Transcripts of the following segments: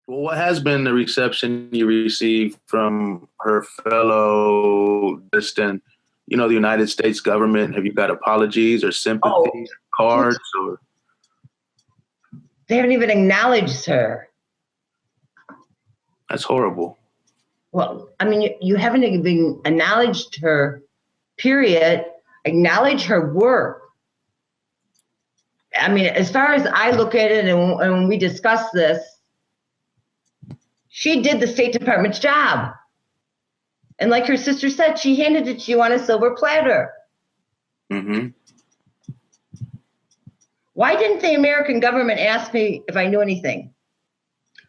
Well, what has been the reception you received from her fellow distant, the United States government? Have you got apologies or Oh, sympathy cards or? they haven't even acknowledged her. That's horrible. Well, I mean, you haven't even acknowledged her, period. Acknowledge her work. I mean, as far as I look at it, and when we discuss this, she did the State Department's job. And like her sister said, she handed it to you on a silver platter. Mm-hmm. Why didn't the American government ask me if I knew anything?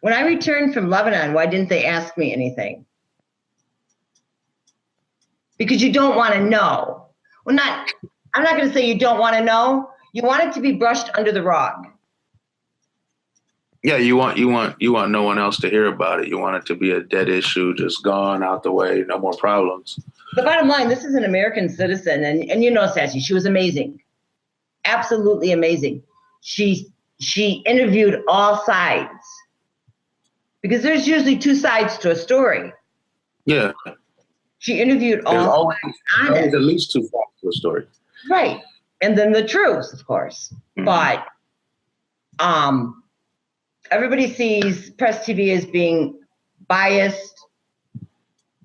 When I returned from Lebanon, why didn't they ask me anything? Because you don't want to know. Well, I'm not going to say you don't want to know. You want it to be brushed under the rug. Yeah, you want no one else to hear about it. You want it to be a dead issue, just gone out the way, no more problems. The bottom line, this is an American citizen, and you know Sassy, she was amazing. Absolutely amazing. She interviewed all sides. Because there's usually two sides to a story. Yeah. She interviewed all always at least two sides to a story. Right. And then the truth, of course. Mm-hmm. But everybody sees Press TV as being biased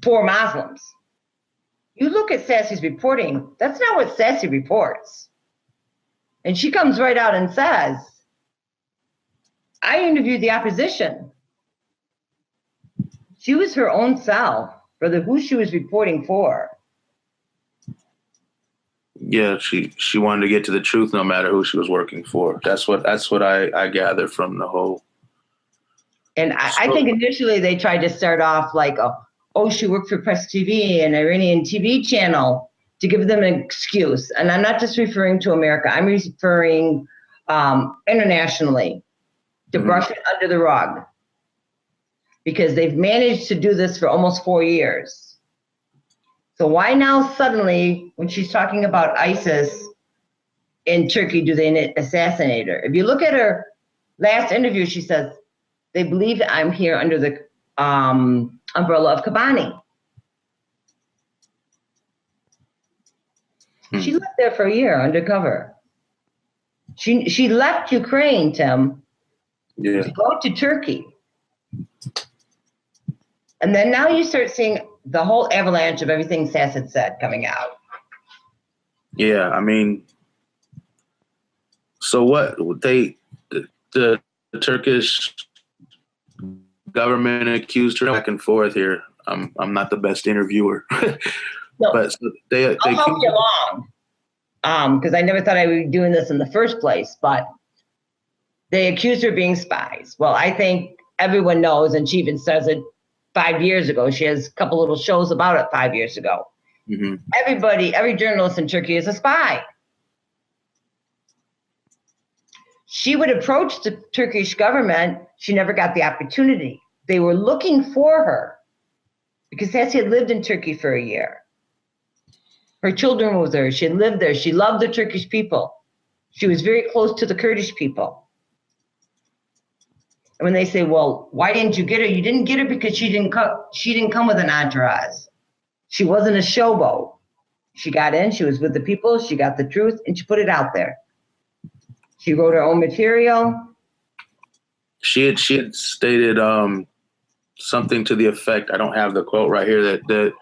for Muslims. You look at Sassy's reporting, that's not what Sassy reports. And she comes right out and says, I interviewed the opposition. She was her own self for who she was reporting for. Yeah, she wanted to get to the truth no matter who she was working for. That's what I gathered from the whole. And I think initially they tried to start off like, oh, she worked for Press TV, an Iranian TV channel, to give them an excuse. And I'm not just referring to America. I'm referring internationally to brush it under the rug. Because they've managed to do this for almost 4 years. So why now suddenly, when she's talking about ISIS in Turkey, do they assassinate her? If you look at her last interview, she says, they believe I'm here under the umbrella of Kobani. She lived there for a year undercover. She left Ukraine, Tim, to go to Turkey. And then now you start seeing the whole avalanche of everything Sass had said coming out. Yeah, I mean, so what the Turkish government accused her back and forth here. I'm not the best interviewer, no, but they I'll help you along because I never thought I would be doing this in the first place. But they accused her of being spies. Well, I think everyone knows, and she even says it 5 years ago. She has a couple little shows about it 5 years ago. Mm-hmm. Every journalist in Turkey is a spy. She would approach the Turkish government. She never got the opportunity. They were looking for her because Sassy had lived in Turkey for a year. Her children were with her. She had lived there. She loved the Turkish people. She was very close to the Kurdish people. And when they say, well, why didn't you get her? You didn't get her because she didn't come with an entourage. She wasn't a showboat. She got in, she was with the people, she got the truth, and she put it out there. She wrote her own material. She had stated something to the effect, I don't have the quote right here, that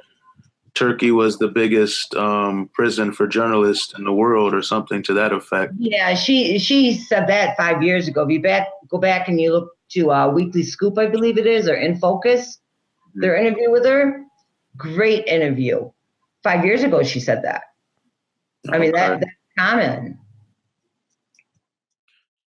Turkey was the biggest prison for journalists in the world or something to that effect. Yeah, she said that 5 years ago. If you go back and you look to Weekly Scoop, I believe it is, or In Focus, their interview with her, great interview. 5 years ago, she said that. I mean, that's common.